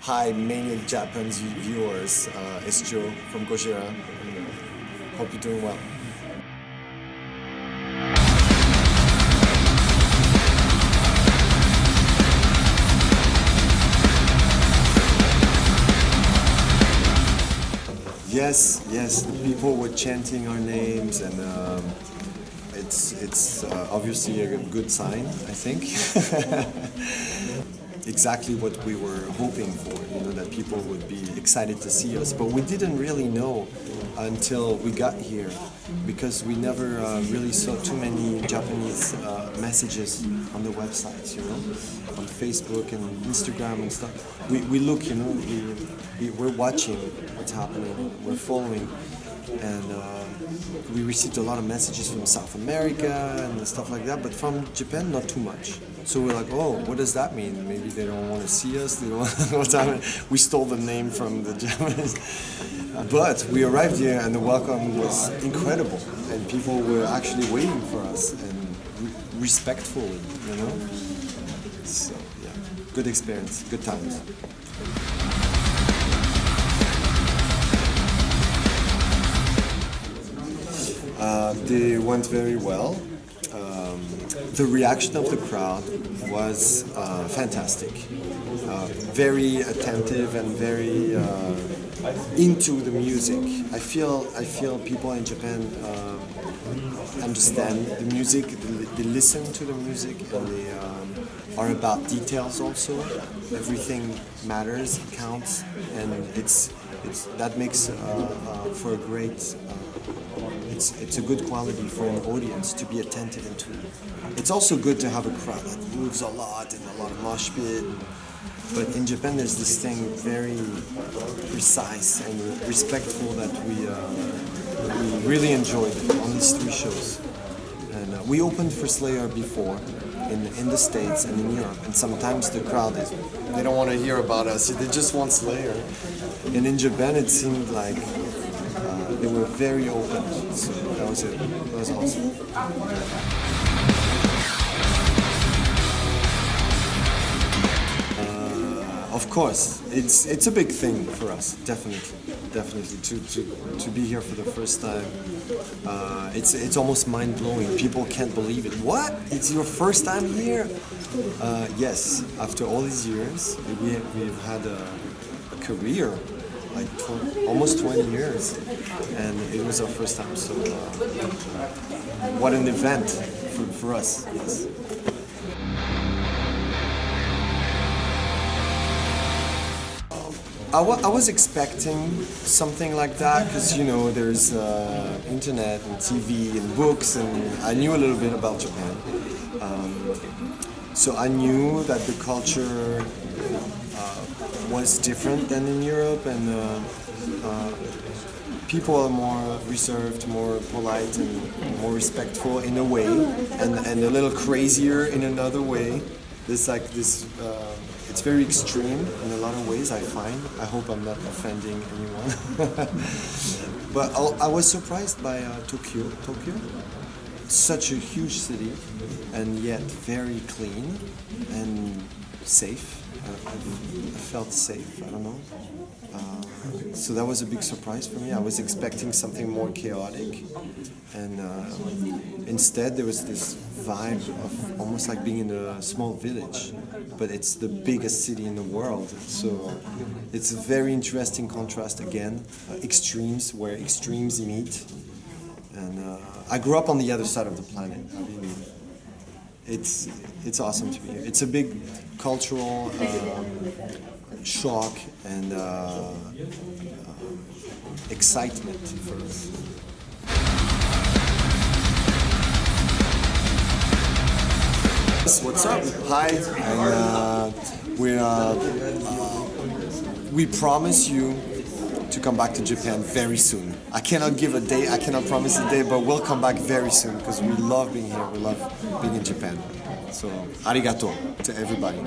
Hi, Maniacs Japan's viewers. It's Joe from Gojira. Hope you're doing well. Yes, the people were chanting our names, and it's obviously a good sign, I think. Exactly what we were hoping for, that people would be excited to see us. But we didn't really know until we got here, because we never really saw too many Japanese messages on the websites, on Facebook and Instagram and stuff. We look, we're watching what's happening, we're following, and we received a lot of messages from South America and stuff like that, but from Japan, not too much. So we're like, oh, what does that mean? Maybe they don't want to see us, they don't want to know what's happening. We stole the name from the Japanese. But we arrived here and the welcome was incredible, and people were actually waiting for us, and respectfully, So, yeah, good experience, good times. They went very well. The reaction of the crowd was fantastic. Very attentive and very into the music. I feel people in Japan understand the music. They listen to the music, and they are about details also. Everything matters, counts, and that makes for a great. It's a good quality for an audience to be attentive into. It's also good to have a crowd that moves a lot and a lot of mosh pit. But in Japan, there's this thing very precise and respectful that we really enjoyed on these three shows. And we opened for Slayer before in the States and in Europe, and sometimes the crowd they don't want to hear about us. They just want Slayer. And in Japan, it seemed like they were very open, so that was it. That was awesome. Of course, it's a big thing for us, definitely to be here for the first time. It's almost mind blowing. People can't believe it. What? It's your first time here? Yes. After all these years, we've had a career. Like almost 20 years, and it was our first time. So, what an event for us! Yes. I was expecting something like that because there's internet and TV and books, and I knew a little bit about Japan. So I knew that the culture was different than in Europe, and people are more reserved, more polite, and more respectful in a way, and a little crazier in another way. There's like this. It's very extreme in a lot of ways, I find. I hope I'm not offending anyone. But I was surprised by Tokyo. Such a huge city, and yet very clean and safe. I felt safe, I don't know. So that was a big surprise for me. I was expecting something more chaotic, and instead there was this vibe of almost like being in a small village, but it's the biggest city in the world. So it's a very interesting contrast again, extremes where extremes meet. And I grew up on the other side of the planet. I mean, it's awesome to be here. It's a big cultural shock and excitement for us. What's up? Hi, and we promise you to come back to Japan very soon. I cannot give a date, I cannot promise a date, but we'll come back very soon because we love being here, we love being in Japan. So, arigato to everybody.